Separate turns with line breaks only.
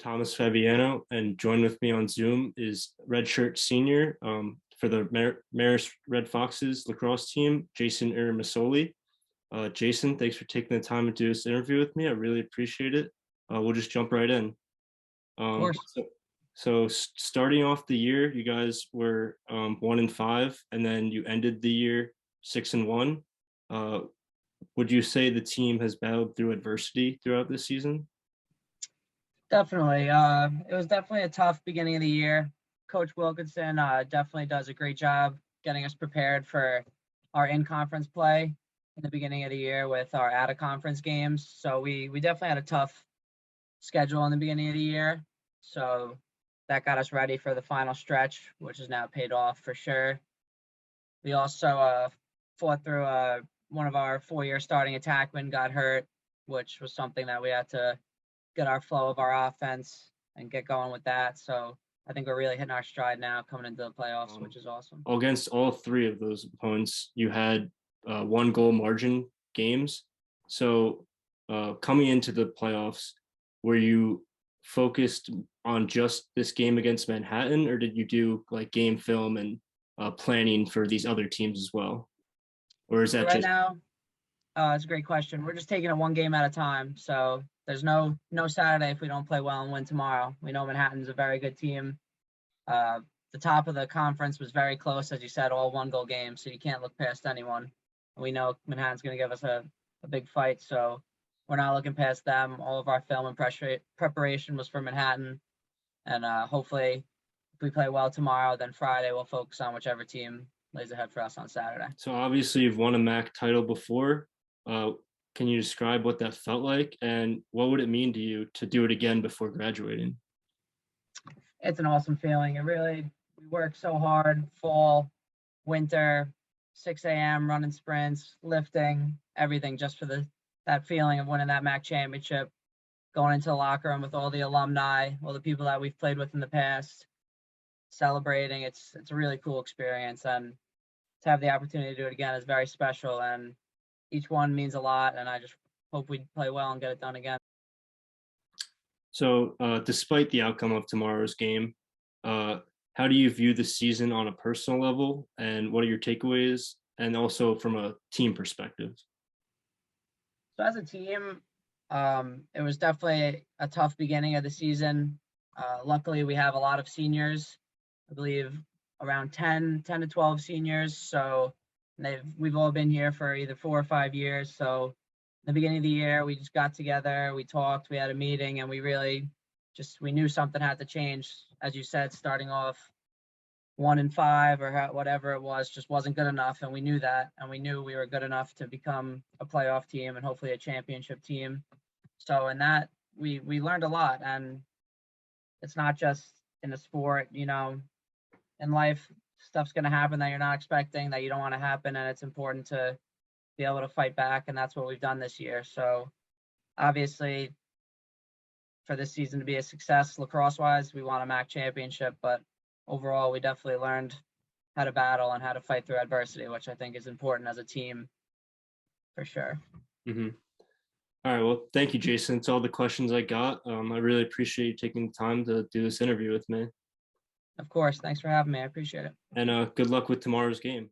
Thomas Fabiano, and joined with me on Zoom is redshirt senior for the Marist Red Foxes lacrosse team, Jason Intermesoli. Jason, thanks for taking the time to do this interview with me. I really appreciate it. We'll just jump right in.
Of course.
Starting off the year, you guys were 1-5, and then you ended the year 6-1. Would you say the team has battled through adversity throughout this season?
Definitely. It was definitely a tough beginning of the year. Coach Wilkinson definitely does a great job getting us prepared for our in-conference play in the beginning of the year with our out-of-conference games. So we definitely had a tough schedule in the beginning of the year. So that got us ready for the final stretch, which has now paid off for sure. We also fought through one of our 4-year starting attackmen got hurt, which was something that we had to get our flow of our offense and get going with that. So I think we're really hitting our stride now coming into the playoffs, which is awesome.
Against all three of those opponents, you had 1-goal margin games. So coming into the playoffs, were you focused on just this game against Manhattan, or did you do like game film and planning for these other teams as well? Or is that
Right
just
now, it's a great question. We're just taking it one game at a time. So there's no Saturday if we don't play well and win tomorrow. We know Manhattan's a very good team. The top of the conference was very close, as you said, all 1-goal games. So you can't look past anyone. We know Manhattan's going to give us a big fight. So we're not looking past them. All of our film and preparation was for Manhattan. And hopefully, if we play well tomorrow, then Friday we'll focus on whichever team lays ahead for us on Saturday.
so obviously you've won a MAC title before. Can you describe what that felt like, and what would it mean to you to do it again before graduating?
It's an awesome feeling. We work so hard, fall, winter, 6 a.m. running sprints, lifting, everything just for that feeling of winning that MAC championship, going into the locker room with all the alumni, all the people that we've played with in the past, celebrating. It's a really cool experience, and to have the opportunity to do it again is very special, and each one means a lot, and I just hope we play well and get it done again.
So despite the outcome of tomorrow's game, how do you view the season on a personal level, and what are your takeaways, and also from a team perspective?
So as a team, it was definitely a tough beginning of the season. Luckily, we have a lot of seniors. I believe around 10 to 12 seniors. So we've all been here for either 4 or 5 years. So in the beginning of the year, we just got together, we talked, we had a meeting, and we knew something had to change. As you said, starting off 1-5 or whatever it was just wasn't good enough, and we knew that, and we knew we were good enough to become a playoff team and hopefully a championship team. So in that, we learned a lot, and it's not just in the sport, in life, stuff's going to happen that you're not expecting, that you don't want to happen, and it's important to be able to fight back, and that's what we've done this year. So obviously, for this season to be a success lacrosse-wise, we want a MAC championship, but overall, we definitely learned how to battle and how to fight through adversity, which I think is important as a team, for sure.
Mm-hmm. All right, well, thank you, Jason. It's all the questions I got. I really appreciate you taking the time to do this interview with me.
Of course. Thanks for having me. I appreciate it.
And good luck with tomorrow's game.